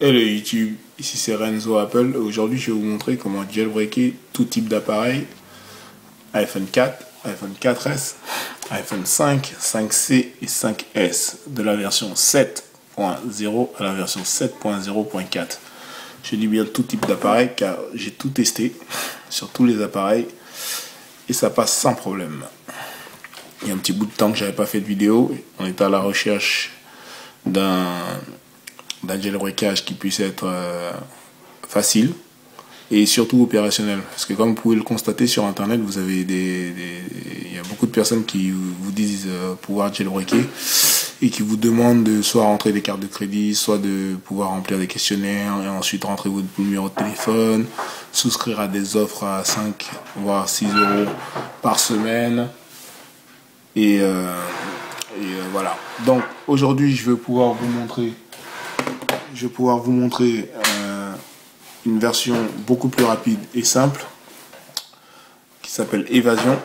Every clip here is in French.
Hello YouTube, ici c'est Renzo Apple. Aujourd'hui je vais vous montrer comment jailbreaker tout type d'appareil, iPhone 4, iPhone 4S, iPhone 5, 5C et 5S de la version 7.0 à la version 7.0.4. Je dis bien tout type d'appareil car j'ai tout testé sur tous les appareils et ça passe sans problème. Il y a un petit bout de temps que j'avais pas fait de vidéo, on était à la recherche d'un jailbreakage qui puisse être facile et surtout opérationnel, parce que comme vous pouvez le constater sur internet, vous avez il y a beaucoup de personnes qui vous disent pouvoir jailbreaker et qui vous demandent de soit rentrer des cartes de crédit, soit de pouvoir remplir des questionnaires et ensuite rentrer votre numéro de téléphone, souscrire à des offres à 5 voire 6 euros par semaine et voilà. Donc aujourd'hui je vais pouvoir vous montrer une version beaucoup plus rapide et simple qui s'appelle Évasion,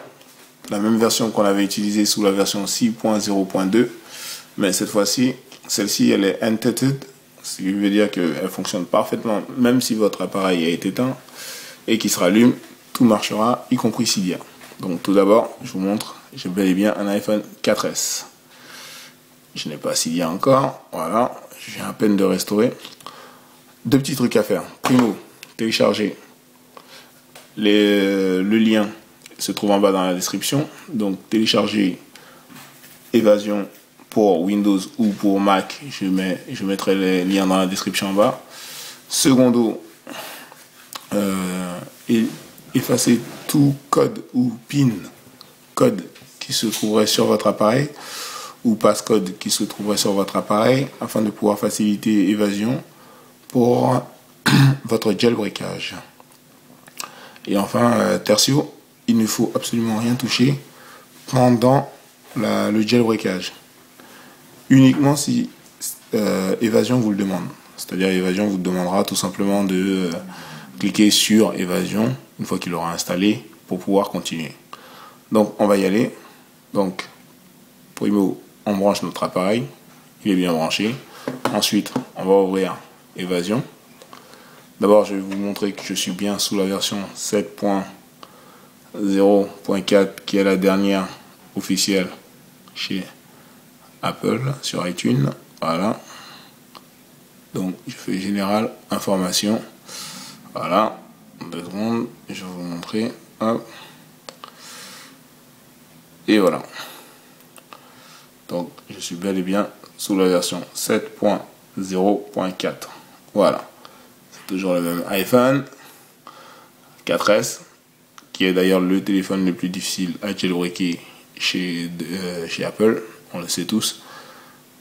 la même version qu'on avait utilisée sous la version 6.0.2, mais cette fois-ci, celle-ci elle est untethered, ce qui veut dire qu'elle fonctionne parfaitement même si votre appareil est éteint et qu'il se rallume, tout marchera, y compris Cydia. Donc tout d'abord, je vous montre, j'ai bel et bien un iPhone 4S. Je n'ai pas Cydia encore, voilà, je viens à peine de restaurer. Deux petits trucs à faire. Primo, télécharger. Le lien se trouve en bas dans la description. Donc télécharger Évasion pour Windows ou pour Mac. Je mettrai les liens dans la description en bas. Secondo, effacer tout code ou PIN, code qui se trouverait sur votre appareil ou passcode qui se trouverait sur votre appareil afin de pouvoir faciliter Évasion pour votre jailbreakage. Et enfin, tertio, il ne faut absolument rien toucher pendant le jailbreakage. Uniquement si Évasion vous le demande. C'est-à-dire Évasion vous demandera tout simplement de cliquer sur Évasion une fois qu'il aura installé pour pouvoir continuer. Donc on va y aller. Donc primo, on branche notre appareil, il est bien branché. Ensuite, on va ouvrir Évasion. D'abord, je vais vous montrer que je suis bien sous la version 7.0.4 qui est la dernière officielle chez Apple sur iTunes. Voilà. Donc, je fais général, information. Voilà. 2 secondes, je vais vous montrer. Hop. Et voilà. Donc, je suis bel et bien sous la version 7.0.4. Voilà. C'est toujours le même iPhone 4S, qui est d'ailleurs le téléphone le plus difficile à jailbreaker chez Apple. On le sait tous.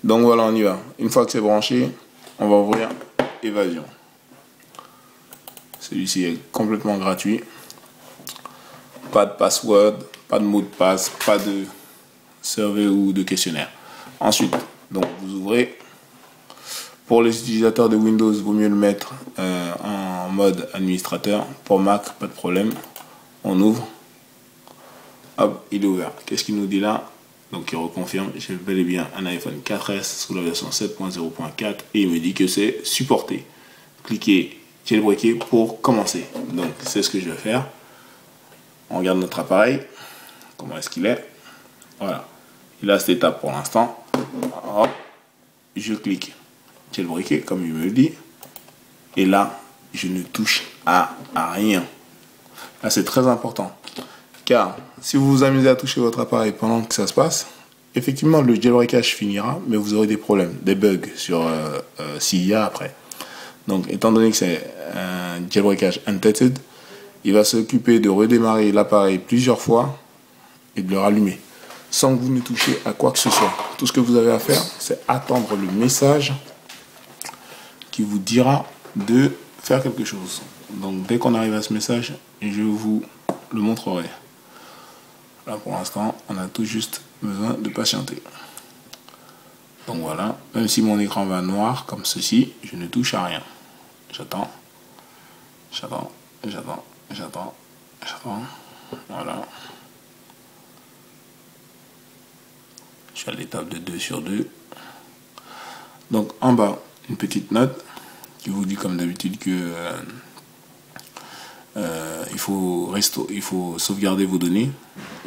Donc voilà, on y va. Une fois que c'est branché, on va ouvrir Évasion. Celui-ci est complètement gratuit. Pas de password, pas de mot de passe, pas de survey ou de questionnaire. Ensuite, donc vous ouvrez. Pour les utilisateurs de Windows, il vaut mieux le mettre en mode administrateur. Pour Mac, pas de problème. On ouvre. Hop, il est ouvert. Qu'est-ce qu'il nous dit là? Donc il reconfirme, j'ai bel et bien un iPhone 4S sous la version 7.0.4 et il me dit que c'est supporté. Cliquez jailbreaker pour commencer. Donc c'est ce que je vais faire. On regarde notre appareil. Comment est-ce qu'il est? Voilà. Il a cette étape pour l'instant. Hop, je clique jailbreaker comme il me le dit. Et là, je ne touche à rien. Là, c'est très important. Car si vous vous amusez à toucher votre appareil pendant que ça se passe, effectivement, le jailbreakage finira, mais vous aurez des problèmes, des bugs sur Cydia après. Donc, étant donné que c'est un jailbreakage untethered, il va s'occuper de redémarrer l'appareil plusieurs fois et de le rallumer, sans que vous ne touchiez à quoi que ce soit. Tout ce que vous avez à faire, c'est attendre le message qui vous dira de faire quelque chose. Donc, dès qu'on arrive à ce message, je vous le montrerai. Là, pour l'instant, on a tout juste besoin de patienter. Donc voilà, même si mon écran va noir comme ceci, je ne touche à rien. J'attends. Voilà. Je suis à l'étape de 2 sur 2. Donc en bas, une petite note qui vous dit comme d'habitude que il faut sauvegarder vos données.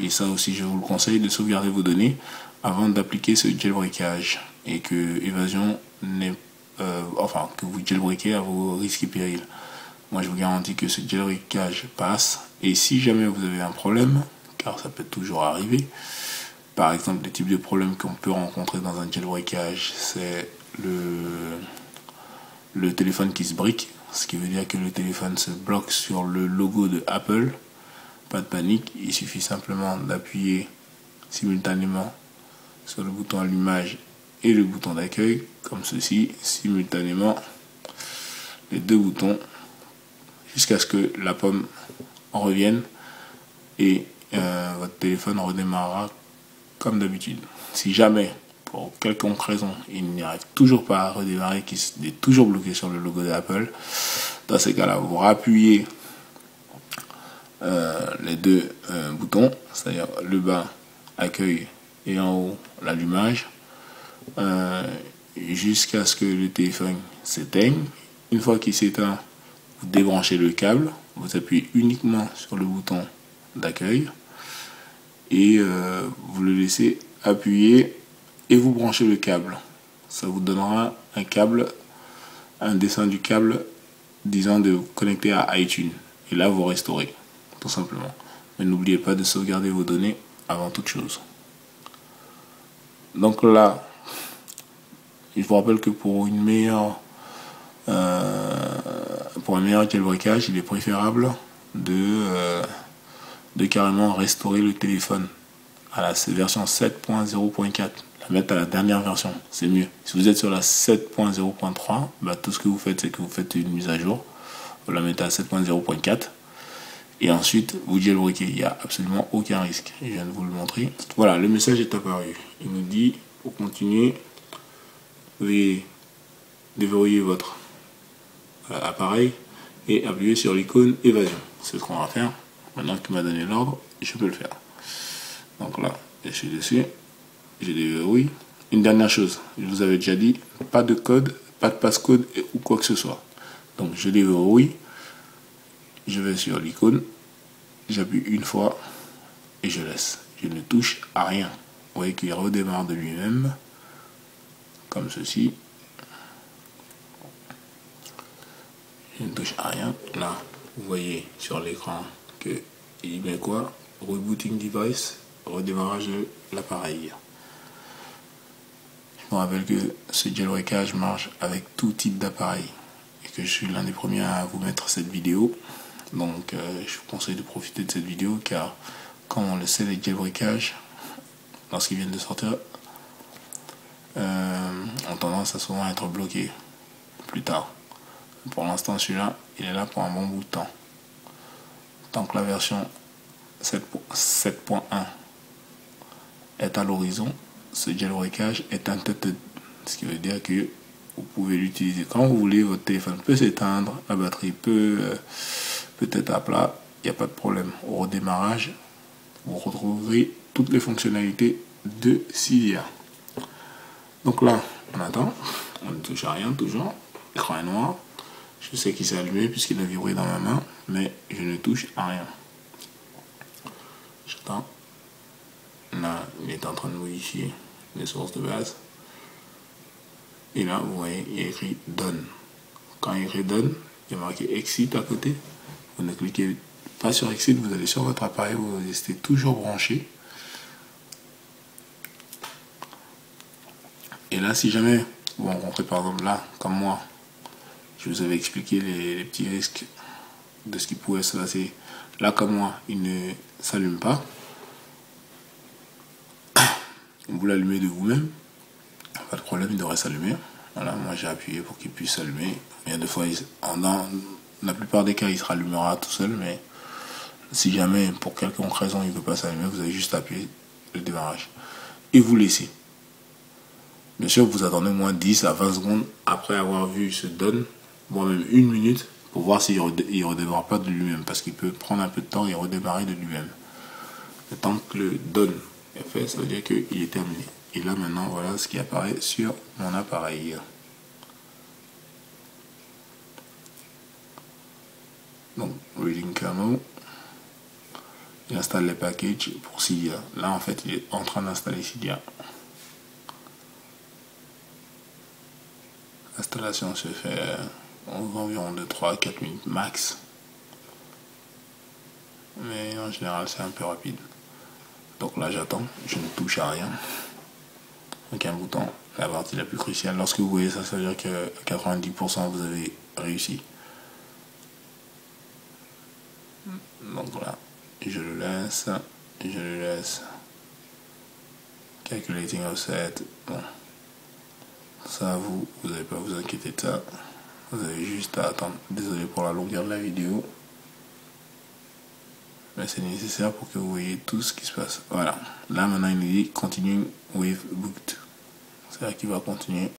Et ça aussi, je vous le conseille de sauvegarder vos données avant d'appliquer ce jailbreakage. Et que Evasion n'est que vous jailbreakez à vos risques et périls. Moi, je vous garantis que ce jailbreakage passe. Et si jamais vous avez un problème, car ça peut toujours arriver, par exemple, le type de problème qu'on peut rencontrer dans un jailbreakage, c'est le téléphone qui se brique, ce qui veut dire que le téléphone se bloque sur le logo de Apple. Pas de panique, il suffit simplement d'appuyer simultanément sur le bouton allumage et le bouton d'accueil, comme ceci, simultanément, les deux boutons, jusqu'à ce que la pomme revienne et votre téléphone redémarrera comme d'habitude. Si jamais, pour quelconque raison, il n'y arrive toujours pas à redémarrer, qu'il est toujours bloqué sur le logo d'Apple, dans ces cas-là, vous rappuyez les deux boutons, c'est-à-dire le bas accueil et en haut l'allumage, jusqu'à ce que le téléphone s'éteigne. Une fois qu'il s'éteint, vous débranchez le câble, vous appuyez uniquement sur le bouton d'accueil et vous le laissez appuyer et vous branchez le câble. Ça vous donnera un dessin du câble disant de vous connecter à iTunes. Et là, vous restaurez, tout simplement. Mais n'oubliez pas de sauvegarder vos données avant toute chose. Donc là, je vous rappelle que pour un meilleur jailbreakage, il est préférable de carrément restaurer le téléphone à la version 7.0.4, la mettre à la dernière version, c'est mieux. Si vous êtes sur la 7.0.3, tout ce que vous faites, c'est que vous faites une mise à jour, vous la mettez à 7.0.4 et ensuite vous jailbreakez. Il n'y a absolument aucun risque. Je viens de vous le montrer. Voilà, le message est apparu. Il nous dit, pour continuer, veuillez déverrouiller votre appareil et appuyer sur l'icône Évasion. C'est ce qu'on va faire. Maintenant qu'il m'a donné l'ordre, je peux le faire. Donc là, je suis dessus, je déverrouille. Une dernière chose, je vous avais déjà dit, pas de code, pas de passcode ou quoi que ce soit. Donc je déverrouille, je vais sur l'icône, j'appuie une fois et je laisse. Je ne touche à rien. Vous voyez qu'il redémarre de lui-même, comme ceci. Je ne touche à rien. Là, vous voyez sur l'écran que il dit bien quoi? Rebooting device, redémarrage de l'appareil. Je me rappelle que ce jailbreakage marche avec tout type d'appareil et que je suis l'un des premiers à vous mettre cette vidéo. Donc je vous conseille de profiter de cette vidéo car comme on le sait, les jailbreakages, lorsqu'ils viennent de sortir, ont tendance à souvent être bloqués plus tard. Pour l'instant, celui-là, il est là pour un bon bout de temps. Tant que la version 7.1 est à l'horizon, ce jailbreakage est intended, ce qui veut dire que vous pouvez l'utiliser quand vous voulez. Votre téléphone peut s'éteindre, la batterie peut être à plat, il n'y a pas de problème. Au redémarrage, vous retrouverez toutes les fonctionnalités de Cydia. Donc là, on attend, on ne touche à rien toujours, l'écran est noir. Je sais qu'il s'est allumé puisqu'il a vibré dans ma main, mais je ne touche à rien. J'attends. Là, il est en train de modifier les sources de base. Et là, vous voyez, il y a écrit Done. Quand il y a écrit Done, il y a marqué Exit à côté. Vous ne cliquez pas sur Exit, vous allez sur votre appareil, vous restez toujours branché. Et là, si jamais vous rencontrez par exemple là, comme moi, je vous avais expliqué les petits risques de ce qui pouvait se passer. Là, comme moi, il ne s'allume pas. Vous l'allumez de vous-même. Pas de problème, il devrait s'allumer. Voilà, moi j'ai appuyé pour qu'il puisse s'allumer. Il y a des fois, dans la plupart des cas, il se rallumera tout seul. Mais si jamais, pour quelconque raison, il ne peut pas s'allumer, vous avez juste appuyé le démarrage. Et vous laissez. Bien sûr, vous attendez moins 10 à 20 secondes après avoir vu ce Done, voire même 1 minute, pour voir s'il ne redémarre pas de lui-même, parce qu'il peut prendre un peu de temps et redémarrer de lui-même. Le temps que le Done est fait, ça veut dire qu'il est terminé. Et là maintenant, voilà ce qui apparaît sur mon appareil. Donc, Reading Kernel. Il installe les packages pour Cydia. Là, en fait, il est en train d'installer Cydia. L'installation se fait environ de 3 à 4 minutes max. Mais en général, c'est un peu rapide. Donc là, j'attends. Je ne touche à rien. Avec un bouton. La partie la plus cruciale. Lorsque vous voyez ça, ça veut dire que 90% vous avez réussi. Donc voilà. Je le laisse. Je le laisse. Calculating offset. Bon. Ça, vous n'allez pas vous inquiéter de ça. Vous avez juste à attendre. Désolé pour la longueur de la vidéo. Mais c'est nécessaire pour que vous voyez tout ce qui se passe. Voilà. Là, maintenant, il nous dit Continuing with Booked. C'est là qu'il va continuer.